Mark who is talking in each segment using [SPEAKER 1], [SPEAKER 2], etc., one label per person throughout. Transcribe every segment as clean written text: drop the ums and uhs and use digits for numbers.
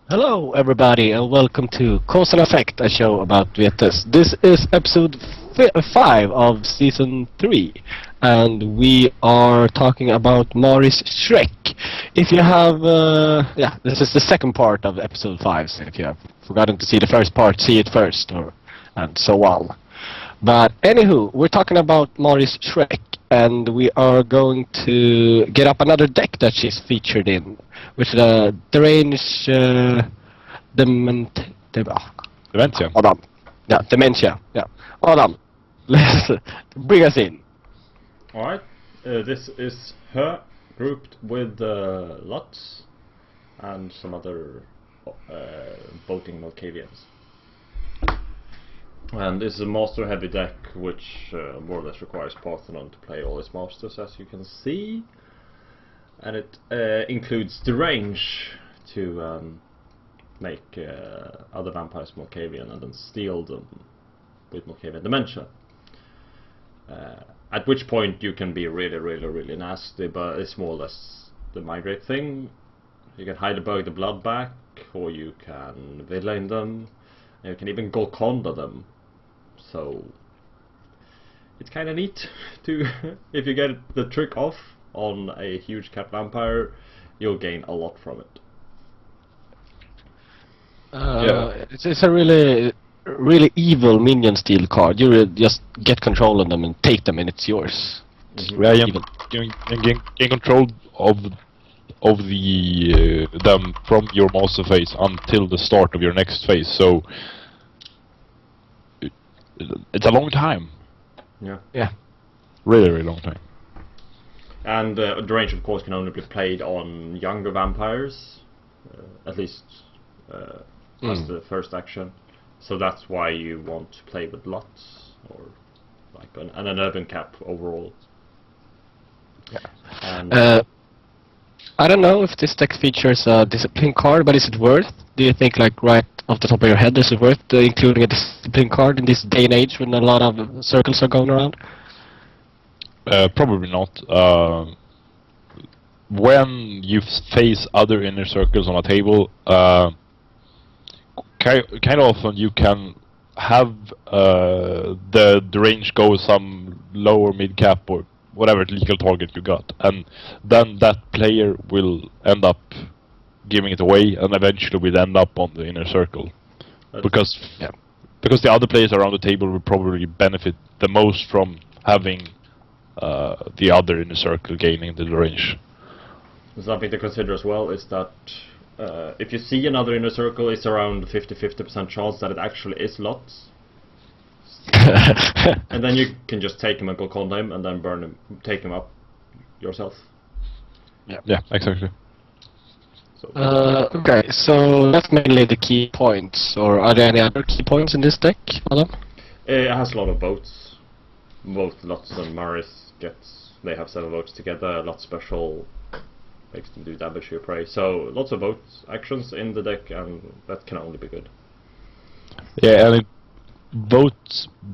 [SPEAKER 1] Hello, everybody, and welcome to Cause and Effect, a show about Vetus. This is episode 5 of season 3, and we are talking about Maris Streck. If you have, this is the second part of episode 5, so if you have forgotten to see the first part, see it first, and so on. But anywho, we're talking about Maris Streck, and we are going to get up another deck that she's featured in, which is the deranged
[SPEAKER 2] Dementia.
[SPEAKER 1] Adam. Yeah, dementia. Yeah, Adam. Let's bring us in.
[SPEAKER 2] Alright, this is her grouped with Lutz and some other voting Malkavians. And this is a master heavy deck which more or less requires Parthenon to play all its masters, as you can see. And it includes the range to make other vampires Malkavian and then steal them with Malkavian Dementia. At which point you can be really nasty, but it's more or less the migrate thing. You can hide the blood back, or you can villain them, and you can even Golconda them. So it's kinda neat to if you get the trick off on a huge cat vampire, you'll gain a lot from it.
[SPEAKER 1] It's a really evil minion steal card. You really just get control of them and take them, and it's yours.
[SPEAKER 3] Yeah, you gain control of the them from your master phase until the start of your next phase. So it's a long time.
[SPEAKER 2] Yeah.
[SPEAKER 3] Really long time.
[SPEAKER 2] And the range, of course, can only be played on younger vampires, at least as the first action. So that's why you want to play with Lutz, or like an urban cap overall.
[SPEAKER 1] Yeah.
[SPEAKER 2] And
[SPEAKER 1] I don't know if this deck features a discipline card, but is it worth? Do you think, like, right off the top of your head, is it worth including a discipline card in this day and age when a lot of circles are going around?
[SPEAKER 3] Probably not. When you face other inner circles on a table, kind of often you can have the range go some low or mid cap or whatever legal target you got, and then that player will end up giving it away, and eventually will end up on the inner circle, because the other players around the table will probably benefit the most from having the other inner circle gaining the range.
[SPEAKER 2] Something to consider as well is that if you see another inner circle, it's around 50% chance that it actually is Lutz. And then you can just take him and Golconda him and then burn him, take him up yourself.
[SPEAKER 3] Yeah, exactly.
[SPEAKER 2] So,
[SPEAKER 1] Okay, so that's mainly the key points, or are there any other key points in this deck, Adam?
[SPEAKER 2] it has a lot of votes. Both Lutz and Maris they have 7 votes together. Lutz special makes them do damage to your prey. So lots of votes actions in the deck, and that can only be good.
[SPEAKER 3] Yeah, and both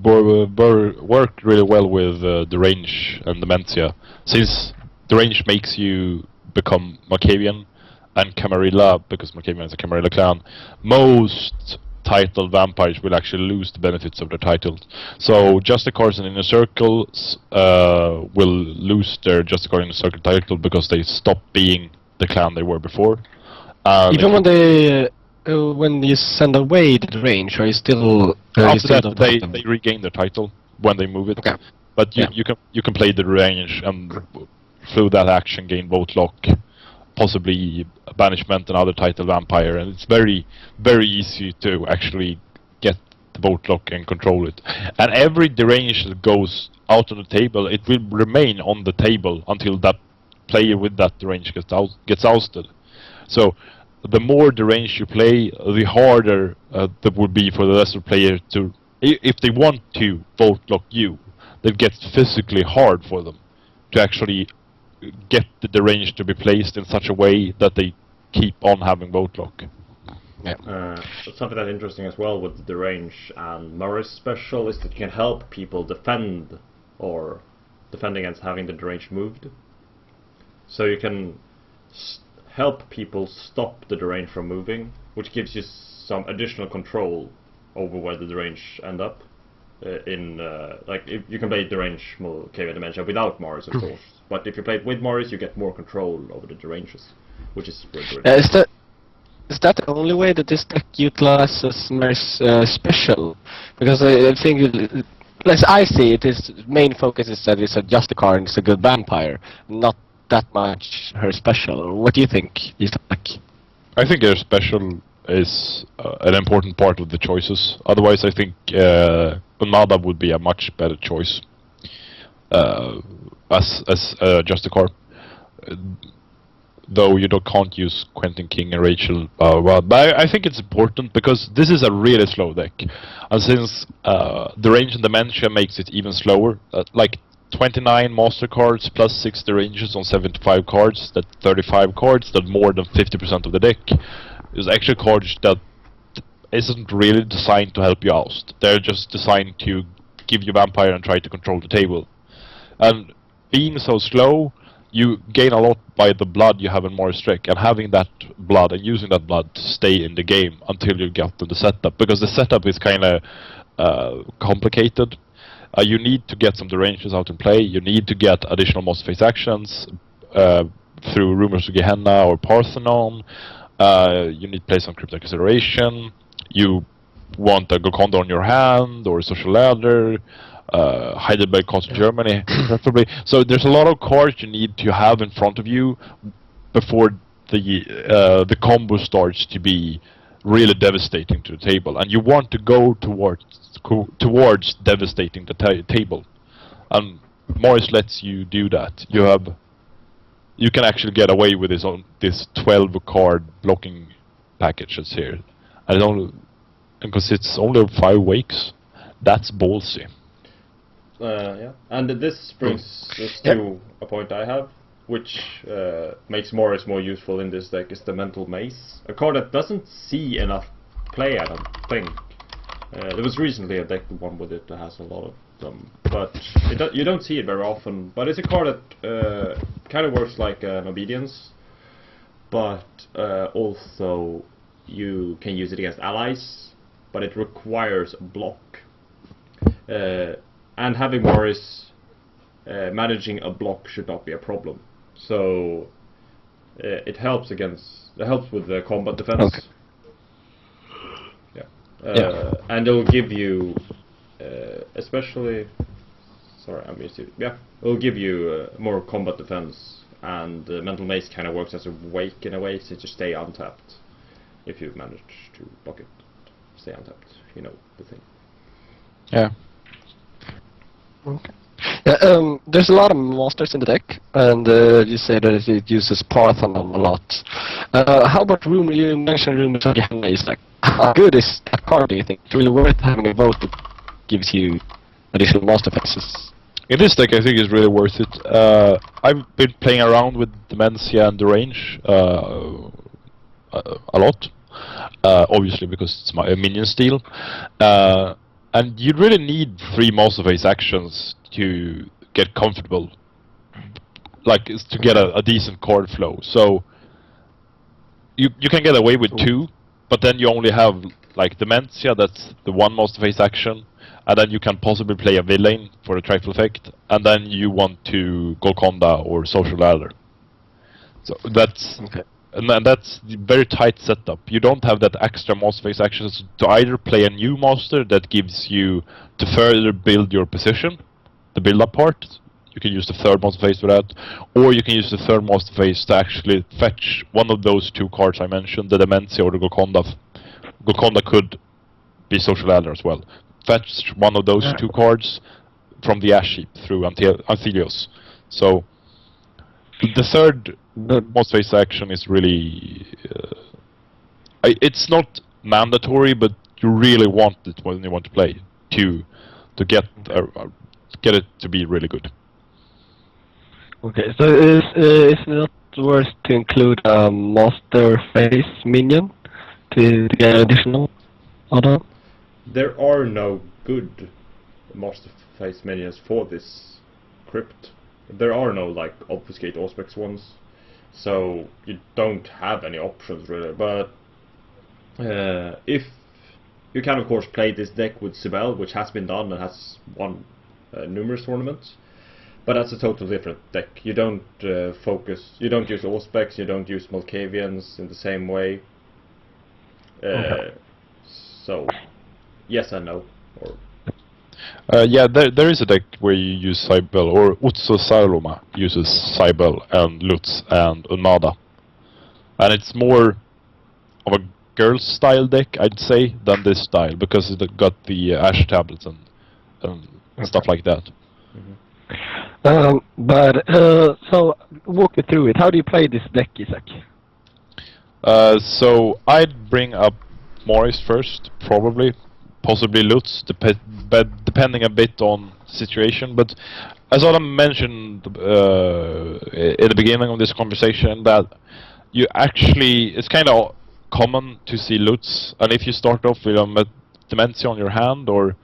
[SPEAKER 3] work really well with the range and Dementia, since the range makes you become Malkavian and Camarilla, because Malkavian is a Camarilla clan. Most titled vampires will actually lose the benefits of their titles. So Justicars and Inner Circles will lose their Justicar Inner Circle title because they stop being the clan they were before.
[SPEAKER 1] Even when you send away the range, are you still...
[SPEAKER 3] after that, they regain their title when they move it.
[SPEAKER 1] Okay.
[SPEAKER 3] But you can play the range and through that action gain vote lock, possibly banishment and other title vampire, and it's very easy to actually get the vote lock and control it. And every deranged that goes out on the table, it will remain on the table until that player with that deranged gets ousted. So the more deranged you play, the harder that would be for the lesser player to, if they want to vote lock you, it gets physically hard for them to actually get the deranged to be placed in such a way that they keep on having vote lock.
[SPEAKER 2] Something that's interesting as well with the range and Maris special is that you can help people defend against having the deranged moved. So you can help people stop the deranged from moving, which gives you some additional control over where the deranged end up. Like if you can play deranged KV Dementia without Maris, of course, but if you play it with Maris, you get more control over the deranges, which is really
[SPEAKER 1] Is that the only way that this deck utilizes Maris special? Because I think, as I see it, his main focus is that it's a Justicar and it's a good vampire, not that much her special. What do you think, Isaac?
[SPEAKER 3] I think her special is an important part of the choices. Otherwise, I think Unmada would be a much better choice as just a car. Though you can't use Quentin King and Rachel, but I think it's important because this is a really slow deck, and since the range and Dementia makes it even slower, like 29 master cards plus 60 ranges on 75 cards, that 35 cards, that more than 50% of the deck is actually cards that isn't really designed to help you out. They're just designed to give you Vampire and try to control the table. And being so slow, you gain a lot by the blood you have in Maris Streck, and having that blood and using that blood to stay in the game until you get to the setup, because the setup is kind of complicated. You need to get some deranges out in play, you need to get additional monster phase actions through Rumors of Gehenna or Parthenon, you need to play some Cryptic Acceleration, you want a Golconda on your hand, or a Social Ladder, Heidelberg Cost Germany, preferably. So there's a lot of cards you need to have in front of you before the combo starts to be really devastating to the table, and you want to go towards devastating the table. And Maris lets you do that. You can actually get away with this 12 card blocking packages here. I don't, because it's only 5 wakes. That's ballsy.
[SPEAKER 2] Yeah, and this brings us to a point I have, which makes Maris more useful in this deck, is the Mental Maze. A card that doesn't see enough play, I don't think. There was recently a deck one with it that has a lot of them, but you don't see it very often. But it's a card that kind of works like an Obedience, but also you can use it against allies, but it requires a block. And having Maris managing a block should not be a problem. So it helps with the combat defense.
[SPEAKER 1] Okay.
[SPEAKER 2] Yeah. And it'll give you, especially. Sorry, I'm used to. Yeah, it'll give you more combat defense, and Mental Maze kind of works as a wake in a way, so to stay untapped. If you manage to block it, stay untapped. You know the thing.
[SPEAKER 1] Yeah. Okay. Yeah, there's a lot of monsters in the deck, and you say that it uses Parthenon a lot. How about Rumor? You mentioned Rumors of Gehenna. Is like, how good is that card, do you think? It's really worth having a vote that gives you additional monster faces?
[SPEAKER 3] In this deck, I think it's really worth it. I've been playing around with Dementia and Derange a lot, obviously because it's my minion steal. And you really need 3 monster phase actions to get comfortable, like to get a decent card flow. So you can get away with 2, but then you only have like Dementia, that's the 1 monster phase action, and then you can possibly play a villain for a trifle effect, and then you want to Golconda or Social Ladder. So that's
[SPEAKER 1] Okay.
[SPEAKER 3] And that's the very tight setup. You don't have that extra monster phase actions to either play a new monster that gives you to further build your position, the build-up part. You can use the 3rd monster phase for that, or you can use the 3rd monster phase to actually fetch one of those 2 cards I mentioned, the Dementia or the Golconda. Golconda could be Social Ladder as well. Fetch one of those 2 cards from the Ash Heap through Anthelios. So the 3rd monster phase action is really it's not mandatory, but you really want it when you want to play to get it to be really good.
[SPEAKER 1] Okay, so is it not worth to include a monster phase minion to get additional order?
[SPEAKER 2] There are no good monster phase minions for this crypt. There are no like obfuscate auspex ones. So you don't have any options really. But if you can of course play this deck with Sibel, which has been done and has won numerous tournaments. But that's a totally different deck. You don't you don't use Auspex, you don't use Malkavians in the same way.
[SPEAKER 1] Okay.
[SPEAKER 2] So, yes and no. Or
[SPEAKER 3] Yeah, there is a deck where you use Cybele, or Utso Saloma uses Cybele and Lutz and Unmada. And it's more of a girls style deck, I'd say, than this style, because it got the Ash tablets and stuff like that.
[SPEAKER 1] So walk me through it. How do you play this deck, Isaac?
[SPEAKER 3] So I'd bring up Maris first, probably, possibly Lutz, depending a bit on the situation. But as Adam mentioned in the beginning of this conversation, that you actually, it's kind of common to see Lutz, and if you start off with a Dementia on your hand, or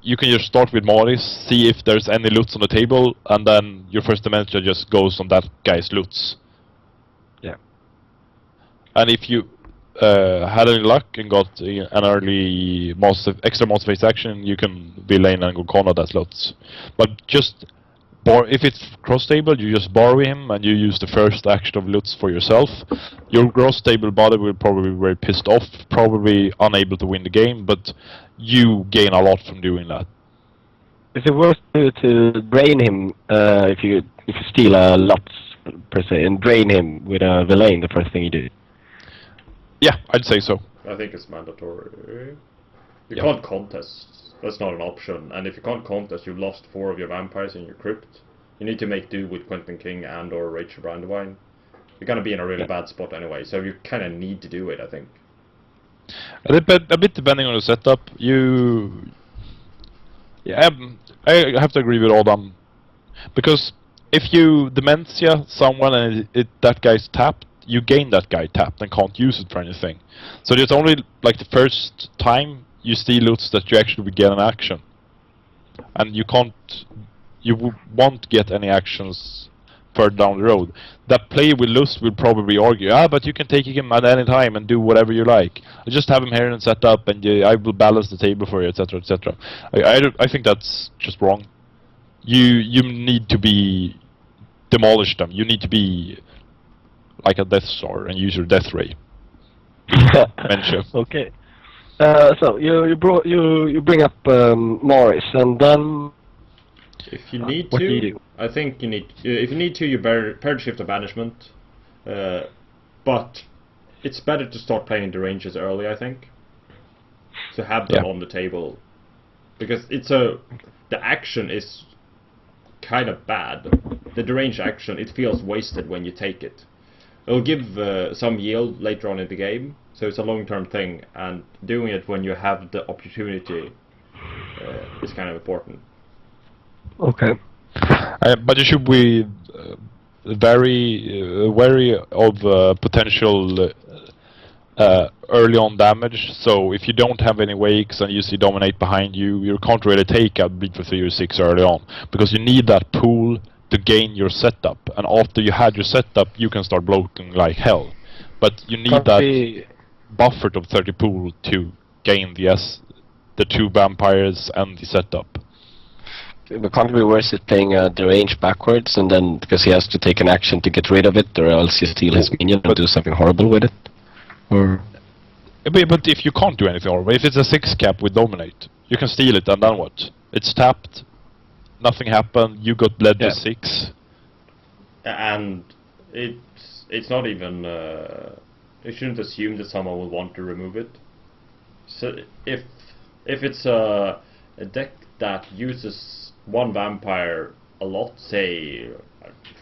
[SPEAKER 3] you can just start with Maris, see if there's any Lutz on the table, and then your first Dementia just goes on that guy's Lutz.
[SPEAKER 1] Yeah.
[SPEAKER 3] And if you had any luck and got an early extra monster phase action, you can Villain and go Connor that Lutz. But just if it's cross table, you just borrow him and you use the first action of Lutz for yourself. Your cross table body will probably be very pissed off, probably unable to win the game, but you gain a lot from doing that.
[SPEAKER 1] Is it worth to drain him if you steal a lot per se and drain him with a Villain the first thing you do?
[SPEAKER 3] Yeah, I'd say so.
[SPEAKER 2] I think it's mandatory. You can't contest. That's not an option. And if you can't contest, you've lost 4 of your vampires in your crypt. You need to make do with Quentin King and or Rachel Brandywine. You're gonna be in a really bad spot anyway, so you kind of need to do it, I think.
[SPEAKER 3] A bit depending on the setup. Yeah, I have to agree with Adam, because if you Dementia someone and that guy's tapped, you gain that guy tapped and can't use it for anything. So it's only like the first time you steal Lutz that you actually get an action, and you won't get any actions further down the road. That player with Lutz will probably argue, but you can take him at any time and do whatever you like. Just have him here and set up, and I will balance the table for you, etc., etc. I think that's just wrong. You need to demolish them. You need to be like a Death Star and use your Death Ray. Mention.
[SPEAKER 1] Okay. So you bring up Maris, and then
[SPEAKER 2] if you need
[SPEAKER 1] what
[SPEAKER 2] to,
[SPEAKER 1] do you do?
[SPEAKER 2] I think you need. If you need to, you pair shift to banishment. But it's better to start playing the ranges early, I think, to have them on the table, because the action is kind of bad. The deranged action, it feels wasted when you take it. It'll give some yield later on in the game, so it's a long-term thing, and doing it when you have the opportunity is kind of important.
[SPEAKER 1] Okay.
[SPEAKER 3] But you should be very wary of potential early on damage. So if you don't have any wakes and you see Dominate behind you, you can't really take a Bleed for 3 or 6 early on, because you need that pool to gain your setup, and after you had your setup you can start bloating like hell. But you need that buffer of 30 pool to gain the 2 vampires and the setup.
[SPEAKER 1] But can't it be worse at playing the range backwards, and then because he has to take an action to get rid of it, or else you steal his minion and do something horrible with it? Or
[SPEAKER 3] But if you can't do anything horrible, if it's a 6 cap with Dominate, you can steal it, and then what? It's tapped, nothing happened, you got bled to 6.
[SPEAKER 2] And it's not even... you shouldn't assume that someone will want to remove it. So if it's a deck that uses one vampire a lot, say,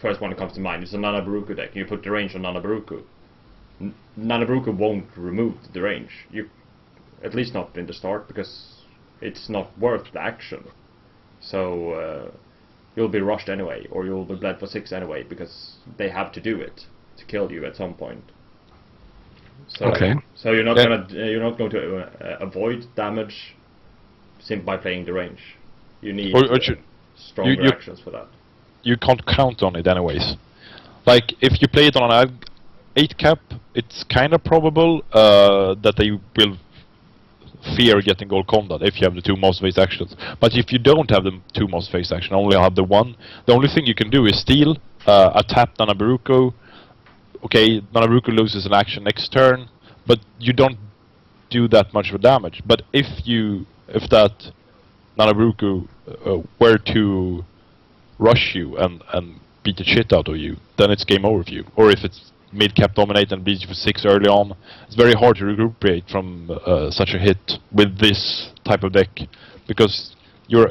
[SPEAKER 2] first one that comes to mind is a Nanabaruku deck, you put the range on Nanabaruku. Nanabaruku won't remove the range. At least not in the start, because it's not worth the action. So you'll be rushed anyway, or you'll be bled for 6 anyway, because they have to do it to kill you at some point. So, so you're not going to avoid damage simply by playing the range. You need stronger actions for that.
[SPEAKER 3] You can't count on it anyways. Like, if you play it on an 8 cap, it's kind of probable that they will fear getting gold conduct if you have the 2 most phased actions. But if you don't have the 2 most phased action, only have the 1, the only thing you can do is steal, a tap Nanabaruko. Okay, Nanabaruko loses an action next turn, but you don't do that much of damage. But if that Nanabaruko were to rush you and beat the shit out of you, then it's game over for you. Or if it's mid-cap dominate and beats you for 6 early on, it's very hard to recuperate from such a hit with this type of deck, because you're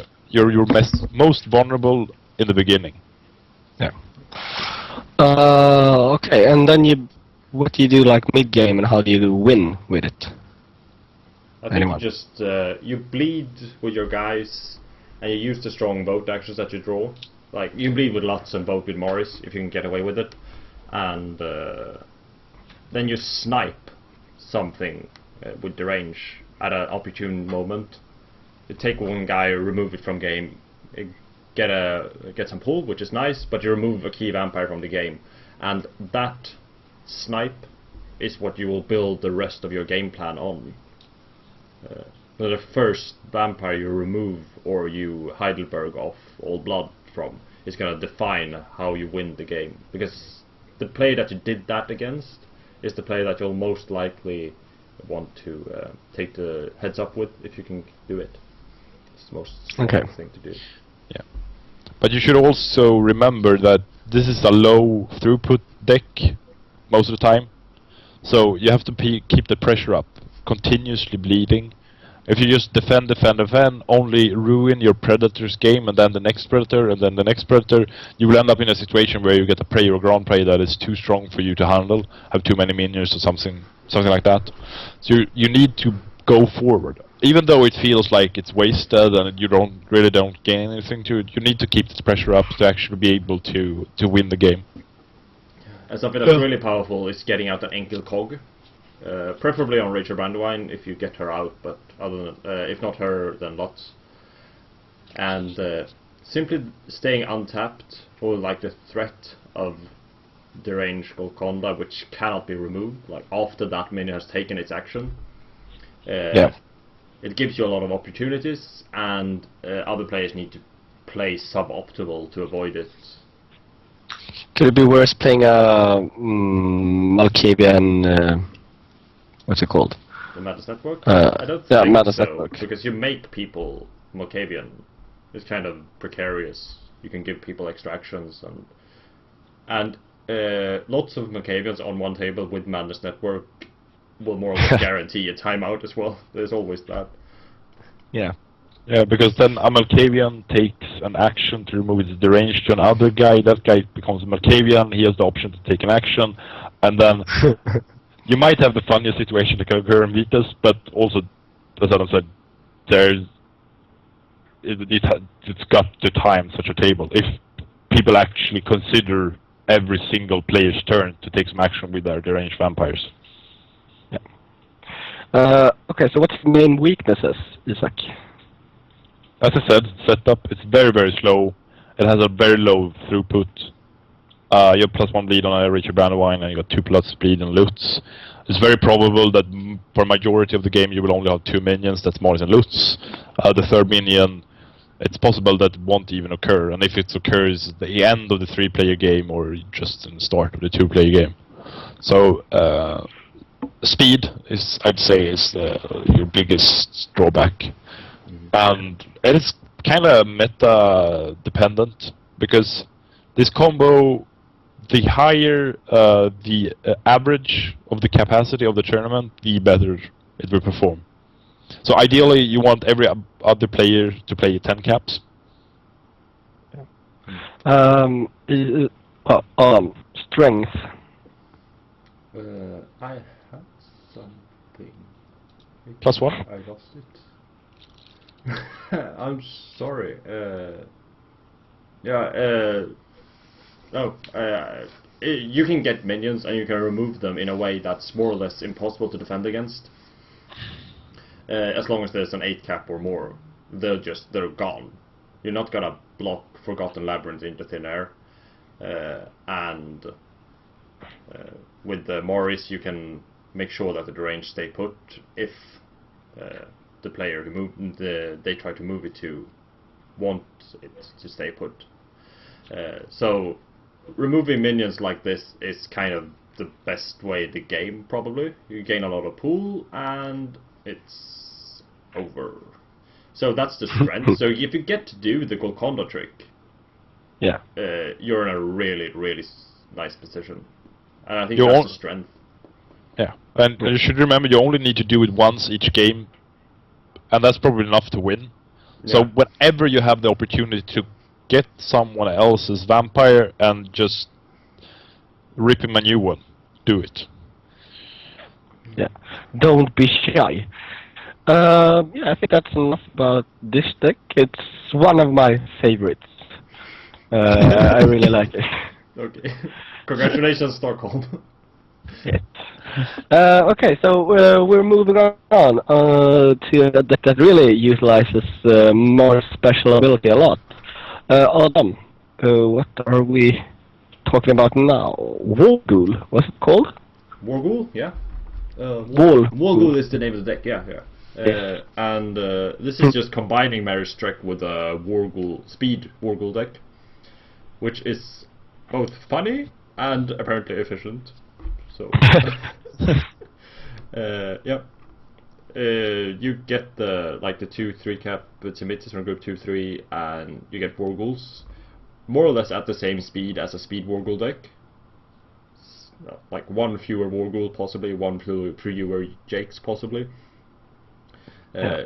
[SPEAKER 3] most vulnerable in the beginning.
[SPEAKER 1] Yeah. Okay, and then what do you do like mid-game, and how do you win with it?
[SPEAKER 2] I think you just you bleed with your guys, and you use the strong vote actions that you draw. Like, you bleed with Lutz and vote with Maris if you can get away with it, and then you snipe something with the range at an opportune moment. You take one guy, remove it from game, get some pull, which is nice, but you remove a key vampire from the game, and that snipe is what you will build the rest of your game plan on. The first vampire you remove or you Heidelberg off all blood from is going to define how you win the game, because the play that you did that against is the play that you'll most likely want to take the heads up with if you can do it. It's the most strategic thing to do.
[SPEAKER 3] Yeah, but you should also remember that this is a low throughput deck most of the time, so you have to keep the pressure up, continuously bleeding. If you just defend, only ruin your predator's game, and then the next predator, and then the next predator, you will end up in a situation where you get a prey or ground prey that is too strong for you to handle, have too many minions or something like that. So you need to go forward. Even though it feels like it's wasted and you really don't gain anything to it, you need to keep this pressure up to actually be able to win the game.
[SPEAKER 2] And something that's really powerful is getting out an Enkel Cog. Preferably on Rachel Brandywine if you get her out, but other than, if not her, then Lutz. And simply staying untapped, or like the threat of deranged Golconda, which cannot be removed, like after that minion has taken its action. It gives you a lot of opportunities, and other players need to play suboptimal to avoid it.
[SPEAKER 1] Could it be worse playing a Malkavian? What's it called?
[SPEAKER 2] The Madness Network? I don't think
[SPEAKER 1] Madness
[SPEAKER 2] so,
[SPEAKER 1] Network.
[SPEAKER 2] because you make people Malkavian. It's kind of precarious. You can give people extractions, and lots of Malkavians on one table with Madness Network will more or less guarantee a timeout as well. There's always that.
[SPEAKER 3] Yeah, because then a Malkavian takes an action to remove its deranged to another guy. That guy becomes a Malkavian. He has the option to take an action, and then you might have the funniest situation that can occur in Vitas, but also, as Adam said, it's got to time such a table. If people actually consider every single player's turn to take some action with their deranged vampires.
[SPEAKER 1] Okay, so what's the main weaknesses, Isak?
[SPEAKER 3] As I said, setup, it's very, very slow. It has a very low throughput. You have +1 bleed on a Richard Brandywine, and you got 2+ bleed in Lutz. It's very probable that for majority of the game you will only have 2 minions, that's Maris and Lutz. The third minion, it's possible that won't even occur, and if it occurs at the end of the 3-player game or just in the start of the 2-player game. So, speed is, I'd say, is your biggest drawback. And it is kind of meta dependent, because this combo, the higher the average of the capacity of the tournament, the better it will perform. So ideally you want every other player to play 10 caps.
[SPEAKER 1] Strength.
[SPEAKER 2] I had something.
[SPEAKER 3] +1?
[SPEAKER 2] I lost it. I'm sorry. You can get minions and you can remove them in a way that's more or less impossible to defend against. As long as there's an 8 cap or more, they're gone. You're not gonna block Forgotten Labyrinth into thin air. and with the Maris you can make sure that the range stay put if the player who they try to move it to want it to stay put. So removing minions like this is kind of the best way to game, probably. You gain a lot of pool and it's over. So that's the strength. So if you get to do the Golconda trick,
[SPEAKER 1] Yeah.
[SPEAKER 2] you're in a really, really nice position. And I think
[SPEAKER 3] You
[SPEAKER 2] that's
[SPEAKER 3] all-
[SPEAKER 2] the strength.
[SPEAKER 3] Yeah, and you should remember you only need to do it once each game, and that's probably enough to win. So
[SPEAKER 2] Yeah.
[SPEAKER 3] whenever you have the opportunity to get someone else's vampire and just rip him a new one, do it.
[SPEAKER 1] Yeah. Don't be shy. Yeah, I think that's enough about this deck. It's one of my favorites. I really like it.
[SPEAKER 2] Okay. Congratulations, Stockholm.
[SPEAKER 1] Yes. Okay, so we're moving on to a deck that really utilizes more special ability a lot. Adam, what are we talking about now? Warghoul, what's it called?
[SPEAKER 2] Warghoul, yeah.
[SPEAKER 1] Warghoul.
[SPEAKER 2] Warghoul is the name of the deck, yeah.
[SPEAKER 1] Yes.
[SPEAKER 2] And this is just combining Maris Streck with a Warghoul, speed Warghoul deck, which is both funny and apparently efficient. So, yeah. You get the 2/3 cap Timitis from group 2/3, and you get Warghouls more or less at the same speed as a speed Warghoul deck. Like one fewer Warghoul possibly, one fewer Jakes possibly.
[SPEAKER 1] Yeah.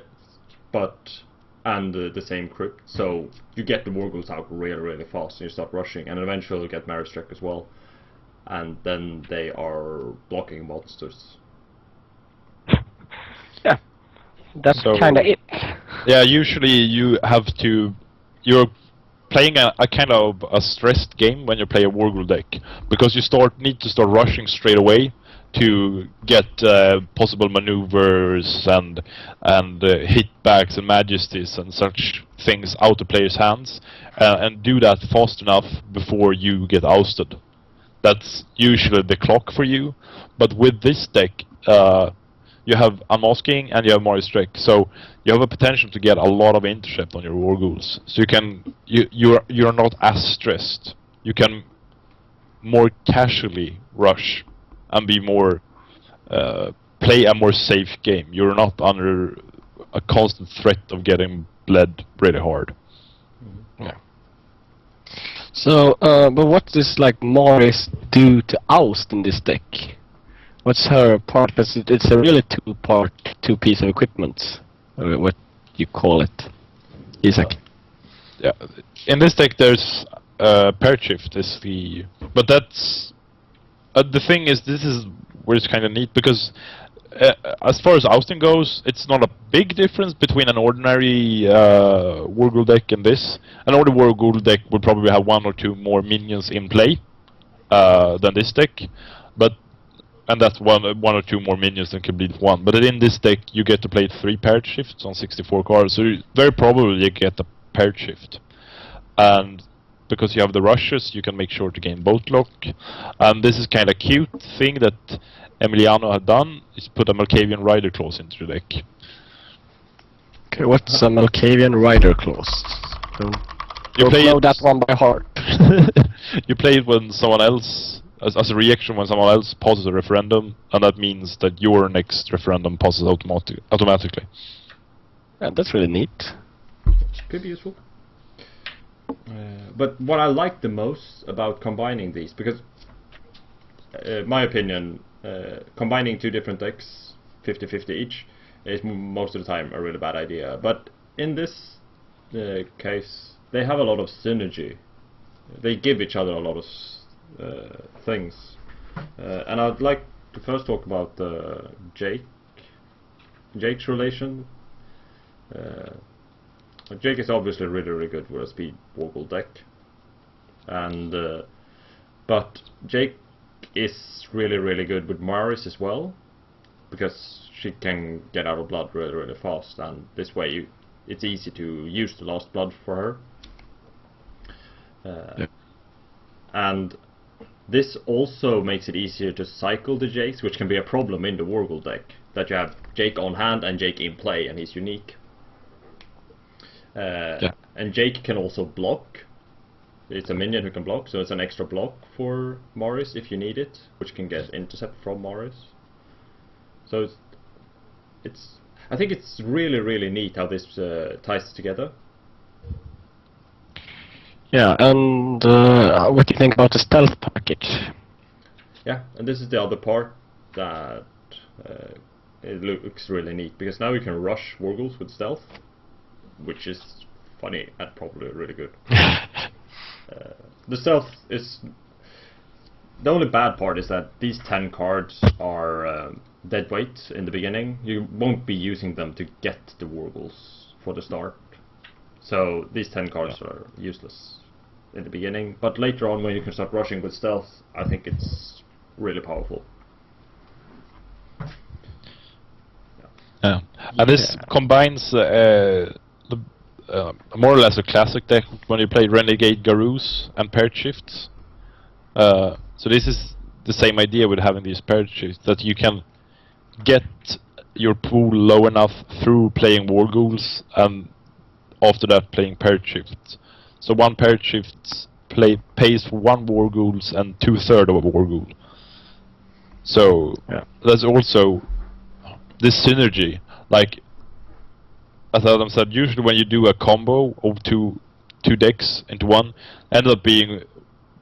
[SPEAKER 2] But and the same crypt, so you get the Warghouls out really, really fast, and you start rushing, and eventually you get Maris Streck as well, and then they are blocking monsters.
[SPEAKER 1] Yeah, that's
[SPEAKER 3] So-
[SPEAKER 1] kind of it.
[SPEAKER 3] Yeah, usually you're playing a kind of a stressed game when you play a Warghoul deck, because you need to start rushing straight away to get possible maneuvers and hitbacks and majesties and such things out of players' hands, and do that fast enough before you get ousted. That's usually the clock for you. But with this deck, you have Unmasking and you have Maris Streck, so you have a potential to get a lot of intercept on your Warghouls. So you're not as stressed. You can more casually rush and be more play a more safe game. You're not under a constant threat of getting bled really hard. Yeah.
[SPEAKER 1] So, but what does Maris do to oust in this deck? What's her part? Because it's a really two-piece of equipment. What you call it, Isaac?
[SPEAKER 3] Yeah. In this deck, there's pair shift is but that's the thing is, this is where it's kind of neat, because as far as ousting goes, it's not a big difference between an ordinary Warghoul deck and this. An ordinary Warghoul deck would probably have one or two more minions in play than this deck, and that's one or two more minions than complete one. But in this deck, you get to play 3 paired shifts on 64 cards, so very probably you get a paired shift. And because you have the rushes, you can make sure to gain boat lock. And this is kind of cute thing that Emiliano had done, is put a Malkavian Rider clause into the deck.
[SPEAKER 1] Okay, what's a Malkavian Rider clause?
[SPEAKER 3] You play
[SPEAKER 1] know
[SPEAKER 3] it-
[SPEAKER 1] that one by heart.
[SPEAKER 3] You play it when someone else, as a reaction when someone else passes a referendum, and that means that your next referendum passes automatically.
[SPEAKER 1] Yeah, that's really neat.
[SPEAKER 2] Could be useful. But what I like the most about combining these, because my opinion, combining 2 different decks, 50-50 each, is most of the time a really bad idea. But in this case, they have a lot of synergy. They give each other a lot of things. And I'd like to first talk about Jake's relation. Jake is obviously really, really good with a speed Warghoul deck, and but Jake is really, really good with Maris as well, because she can get out of blood really, really fast, and this way it's easy to use the last blood for her. And this also makes it easier to cycle the Jakes, which can be a problem in the Wargul deck, that you have Jake on hand and Jake in play, and he's unique. And Jake can also block. It's a minion who can block, so it's an extra block for Maris if you need it, which can get intercept from Maris. So I think it's really, really neat how this ties together.
[SPEAKER 1] Yeah, and what do you think about the stealth package?
[SPEAKER 2] Yeah, and this is the other part that it looks really neat, because now you can rush Warguls with stealth, which is funny and probably really good. The stealth is... The only bad part is that these 10 cards are dead weight in the beginning. You won't be using them to get the Warguls for the start. So these 10 cards are useless in the beginning, but later on when you can start rushing with stealth, I think it's really powerful.
[SPEAKER 3] Yeah, and this combines more or less a classic deck when you play Renegade Garus and paired shifts. So this is the same idea with having these paired shifts, that you can get your pool low enough through playing Warghouls, and after that playing paired shifts. So one paired shift pays for 1 Warghouls and 2/3 of a Warghoul. So there's also this synergy. Like as Adam said, usually when you do a combo of two decks into one, ends up being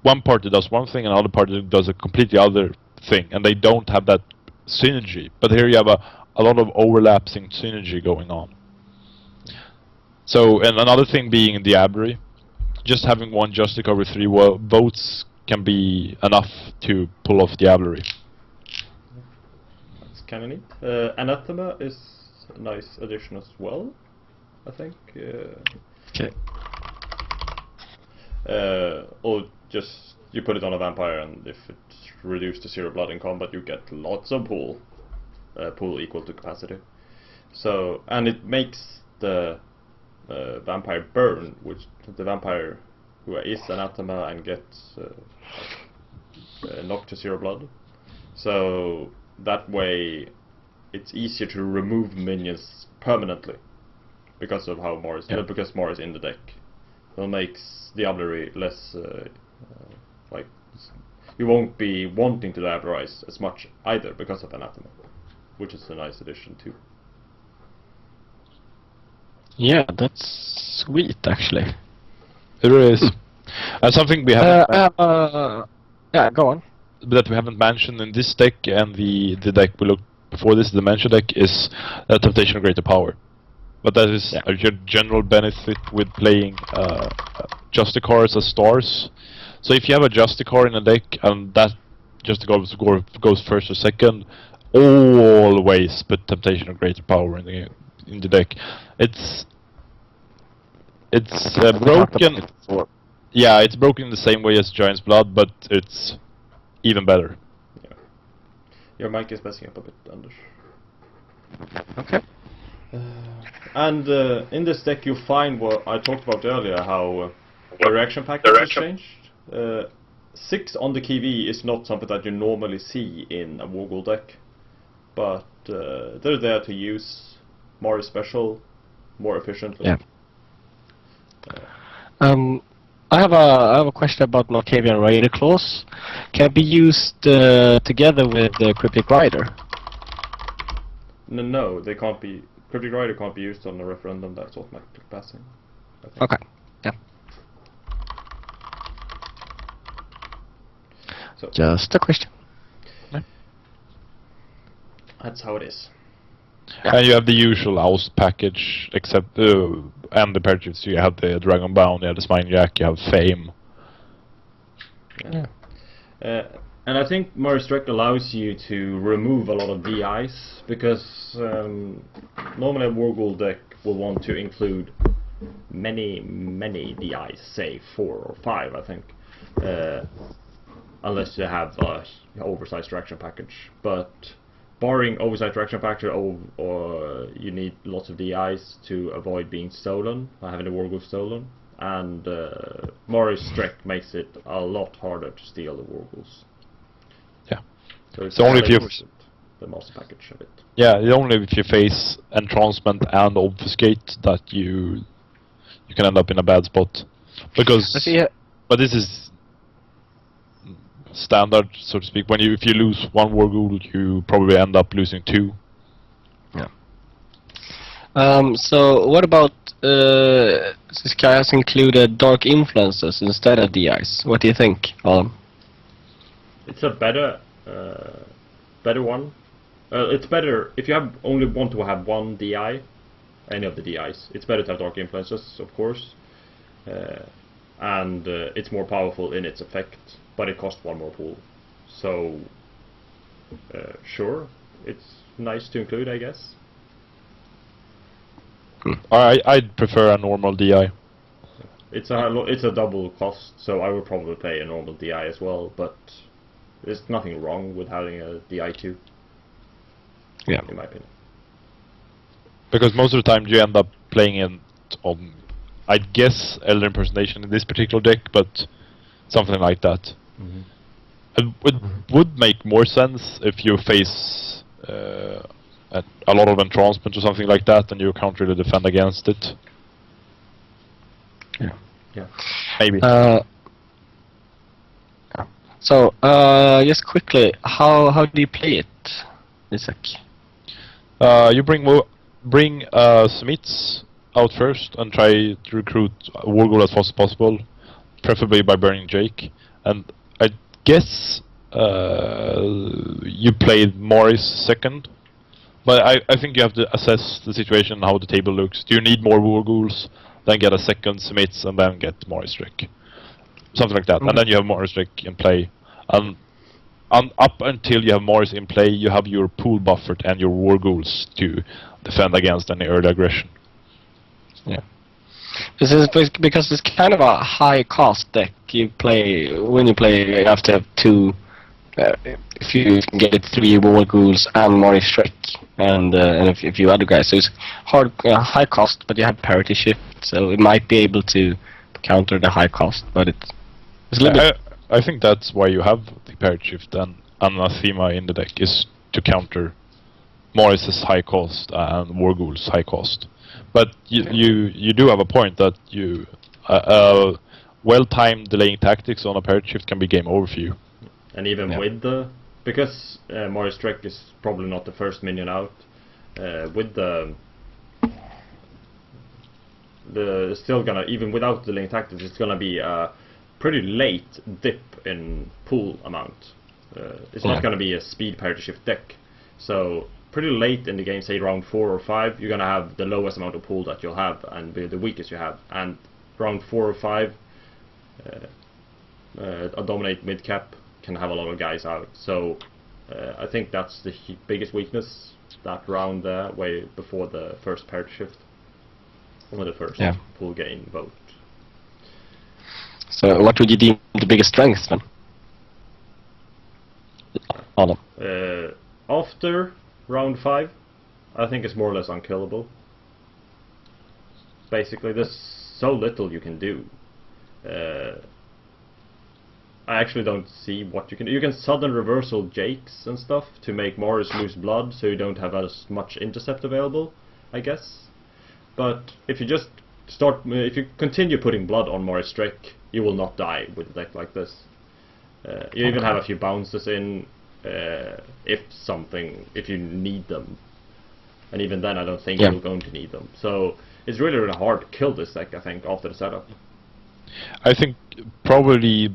[SPEAKER 3] one party does one thing and another party does a completely other thing, and they don't have that synergy. But here you have a lot of overlapping synergy going on. So, and another thing being in the Abbey, just having one Justic over 3 votes can be enough to pull off the Abbey.
[SPEAKER 2] That's kind of neat. Anathema is a nice addition as well, I think.
[SPEAKER 1] Okay.
[SPEAKER 2] Or just you put it on a vampire, and if it's reduced to 0 blood in combat, you get lots of pool equal to capacity. So, and it makes the vampire burn, which the vampire who is anathema and gets knocked to 0 blood. So that way it's easier to remove minions permanently because of how Maris, because Maris in the deck. So it makes Diablerie less like you won't be wanting to diablerize as much either because of anathema, which is a nice addition too.
[SPEAKER 1] Yeah, that's sweet actually.
[SPEAKER 3] It really is. Something we haven't
[SPEAKER 1] yeah, go on.
[SPEAKER 3] that we haven't mentioned in this deck and the deck we looked before this, the Dimension deck, is Temptation of Greater Power. But that is a general benefit with playing Justicars as stars. So if you have a Justicar in a deck and that Justicar goes first or second, always put Temptation of Greater Power in the deck. It's broken. Yeah, it's broken in the same way as Giant's Blood, but it's even better.
[SPEAKER 2] Yeah. Your mic is messing up a bit, Anders.
[SPEAKER 1] Okay.
[SPEAKER 2] And in this deck you'll find what I talked about earlier, how the reaction package has changed. 6 on the KV is not something that you normally see in a Wargul deck, but they're there to use Maris special more efficiently.
[SPEAKER 1] Yeah. I have a question about Malkavian Raider Claws. Can it be used together with the Cryptic Rider?
[SPEAKER 2] No, they can't be. Cryptic Rider can't be used on a referendum that's automatically passing, I think.
[SPEAKER 1] Okay. Yeah.
[SPEAKER 2] So
[SPEAKER 1] Just a question.
[SPEAKER 2] that's how it is.
[SPEAKER 3] And you have the usual oust package, except and the purchase. You have the Dragon Bound, you have the Spine Jack, you have Fame.
[SPEAKER 2] Yeah. And I think Maris Streck allows you to remove a lot of DIs, because normally a Wargul deck will want to include many DIs, say 4 or 5, I think, unless you have an oversized reaction package. But barring oversized reaction package, or you need lots of DIs to avoid being stolen, having the Wargul stolen, and Maris Streck makes it a lot harder to steal the Wargles.
[SPEAKER 3] Yeah.
[SPEAKER 2] So it's
[SPEAKER 3] So only if you
[SPEAKER 2] the master package of it.
[SPEAKER 3] Yeah, only if you face entrancement and obfuscate that you can end up in a bad spot. Because but this is standard, so to speak. If you lose one Warghoul, you probably end up losing two.
[SPEAKER 1] Yeah. So what about this guy has included dark influences instead of DIs? What do you think, Alan?
[SPEAKER 2] It's a better one. It's better if you only want to have one DI, any of the DIs. It's better to have dark influences, of course, and it's more powerful in its effect, but it costs one more pool. So, sure, it's nice to include, I guess.
[SPEAKER 3] I'd prefer a normal DI.
[SPEAKER 2] It's a double cost, so I would probably play a normal DI as well. But there's nothing wrong with having a DI too.
[SPEAKER 1] Yeah.
[SPEAKER 2] In my opinion.
[SPEAKER 3] Because most of the time you end up playing it on, I'd guess, Elder Impersonation in this particular deck, but something like that. It would make more sense if you face a lot of entrancement or something like that, and you can't really defend against it.
[SPEAKER 2] Yeah.
[SPEAKER 3] Maybe.
[SPEAKER 1] So, just quickly, how do you play it, Isaac?
[SPEAKER 3] You bring Smiths out first and try to recruit Warghoul as fast as possible, preferably by burning Jake. And I guess you played Maris second, but I think you have to assess the situation, how the table looks. Do you need more Warghouls? Then get a second Smiths and then get Maris Streck. Something like that. And then you have Maris Streck in play. And up until you have Maris in play, you have your pool buffered and your Warghouls to defend against any early aggression.
[SPEAKER 1] Yeah. This is because it's kind of a high cost deck. When you play, you have to have two. If you can get 3 Warghouls and Maris Streck and a few other guys, so it's high cost, but you have parity shift, so it might be able to counter the high cost, but it's a little bit.
[SPEAKER 3] I think that's why you have the parity shift and Anathema in the deck, is to counter Maris's high cost and Warghoul's high cost. But you do have a point that well-timed delaying tactics on a parity shift can be game over for you.
[SPEAKER 2] And even with because Maris Streck is probably not the first minion out, with still gonna, even without delaying tactics, it's gonna be a pretty late dip in pool amount. It's not gonna be a speed parity shift deck, so pretty late in the game, say round 4 or 5, you're gonna have the lowest amount of pool that you'll have and be the weakest you have. And round 4 or 5, a dominate mid cap can have a lot of guys out. So I think that's the biggest weakness that round there, way before the first parity shift, or the first pool gain vote.
[SPEAKER 1] So what would you deem the biggest strength then? Adam.
[SPEAKER 2] After round 5, I think it's more or less unkillable. Basically, there's so little you can do. I actually don't see what you can do. You can sudden reversal Jakes and stuff to make Maris lose blood, so you don't have as much intercept available, I guess. But if you just if you continue putting blood on Maris Streck, you will not die with a deck like this. You even have a few bounces in if you need them, and even then I don't think you're going to need them. So it's really, really hard to kill this deck, I think, after the setup.
[SPEAKER 3] I think probably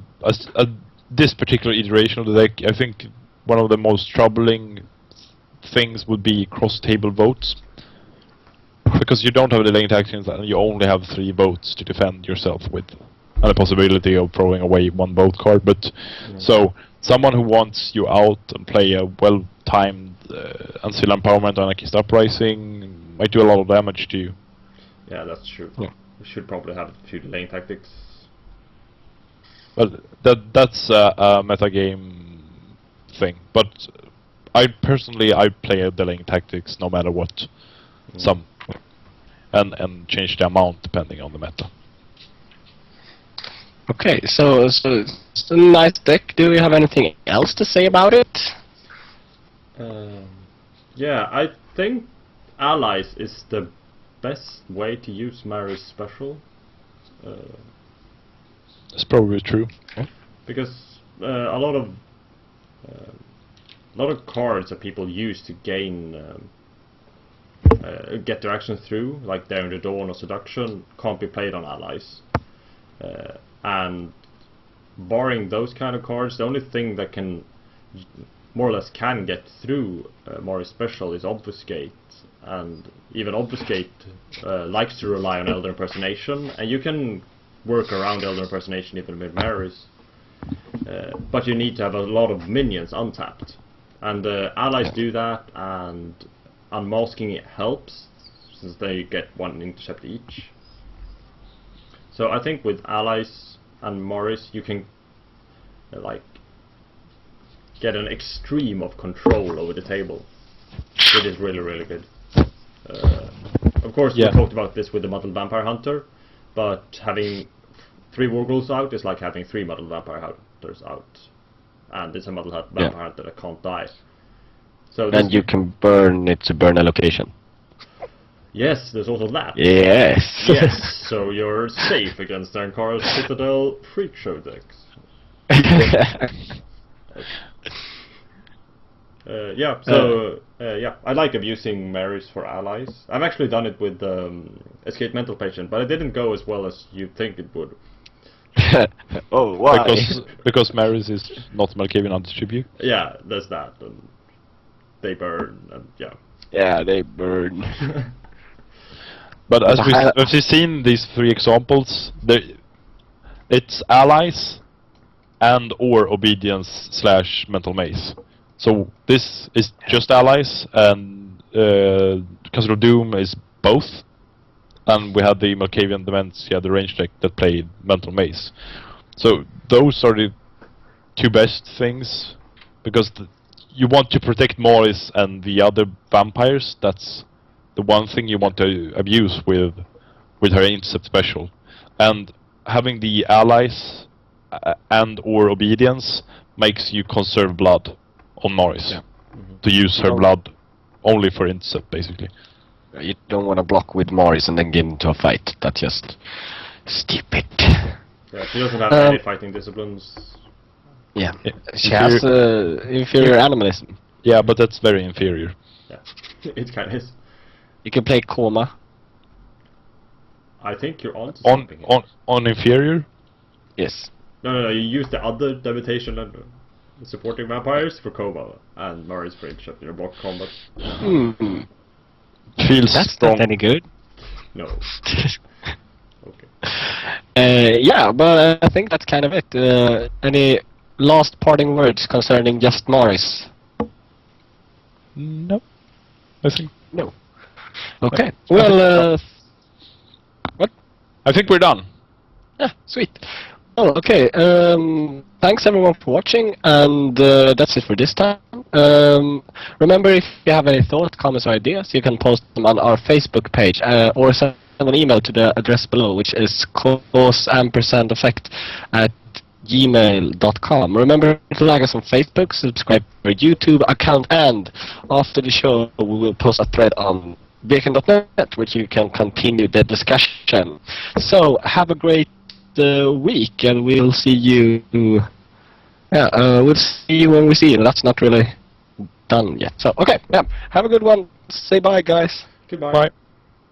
[SPEAKER 3] this particular iteration of the deck, I think one of the most troubling things would be cross-table votes, because you don't have delaying tactics and you only have 3 votes to defend yourself with, and the possibility of throwing away 1 vote card. But so someone who wants you out and play a well-timed Ancilla Empowerment Anarchist Uprising might do a lot of damage to you.
[SPEAKER 2] Yeah, that's true. We should probably have a few delaying tactics.
[SPEAKER 3] But that's a metagame thing. But I play a delaying tactics no matter what. And change the amount depending on the meta.
[SPEAKER 1] Okay, so it's a nice deck. Do you have anything else to say about it?
[SPEAKER 2] Yeah, I think allies is the best way to use Maris special.
[SPEAKER 3] That's probably true.
[SPEAKER 2] Because a lot of cards that people use to gain get their actions through, like Daring the Dawn or Seduction, can't be played on allies. And barring those kind of cards, the only thing that can more or less can get through Maris special is Obfuscate, and even Obfuscate likes to rely on Elder Impersonation, and you can work around Elder Impersonation even with Maris. But you need to have a lot of minions untapped, and allies do that, and unmasking it helps since they get one intercept each. So I think with allies and Maris you can like get an extreme of control over the table, which is really, really good. Of course, we talked about this with the Muddled Vampire Hunter, but having 3 Warghouls out is like having 3 Muddled Vampire Hunters out, and it's a Muddled Vampire Hunter that can't die. So
[SPEAKER 1] and you can burn it to burn a location.
[SPEAKER 2] Yes, there's also that.
[SPEAKER 1] Yes.
[SPEAKER 2] Yes, so you're safe against Darnkar's Citadel Freak Show decks. I like abusing Maris for allies. I've actually done it with Escape Mental Patient, but it didn't go as well as you'd think it would.
[SPEAKER 1] Oh, why?
[SPEAKER 3] Because Maris is not Malkavian Anti-Tribute?
[SPEAKER 2] Yeah, there's that, and they burn, and yeah.
[SPEAKER 1] Yeah, they burn.
[SPEAKER 3] But as we've seen these 3 examples, it's allies and or obedience / mental maze. So this is just allies, and Castle of Doom is both. And we had the Malkavian Dementia, the range deck that played mental maze. So those are the 2 best things, because you want to protect Maris and the other vampires. That's the one thing you want to abuse with her intercept special, and having the allies and or obedience makes you conserve blood on Maris to use her blood only for intercept, basically.
[SPEAKER 1] You don't want to block with Maris and then get into a fight. That's just stupid.
[SPEAKER 2] Yeah, she doesn't have any fighting disciplines.
[SPEAKER 1] Yeah, she has inferior animalism.
[SPEAKER 3] Yeah, but that's very inferior.
[SPEAKER 2] Yeah, it kind of is.
[SPEAKER 1] You can play Coma.
[SPEAKER 2] I think you're on to something.
[SPEAKER 3] On inferior?
[SPEAKER 1] Yes.
[SPEAKER 2] No, you use the other Devitation and supporting vampires for Coma, and Maris for intercept in your block combat.
[SPEAKER 3] Feels
[SPEAKER 1] That's
[SPEAKER 3] strong.
[SPEAKER 1] not any good.
[SPEAKER 2] No. Okay.
[SPEAKER 1] Yeah, but I think that's kind of it. Any last parting words concerning just Maris?
[SPEAKER 3] No. I think
[SPEAKER 1] No. Okay. Well, what?
[SPEAKER 3] I think we're done.
[SPEAKER 1] Yeah, sweet. Oh, okay. Thanks everyone for watching, and that's it for this time. Remember, if you have any thoughts, comments, or ideas, you can post them on our Facebook page, or send an email to the address below, which is causeampersandeffect@gmail.com. Remember to like us on Facebook, subscribe to our YouTube account, and after the show we will post a thread on beacon.net, which you can continue the discussion. So have a great week, and we'll see you. We'll see you when we see you. That's not really done yet. So okay, have a good one. Say bye, guys.
[SPEAKER 2] Goodbye.
[SPEAKER 3] Bye.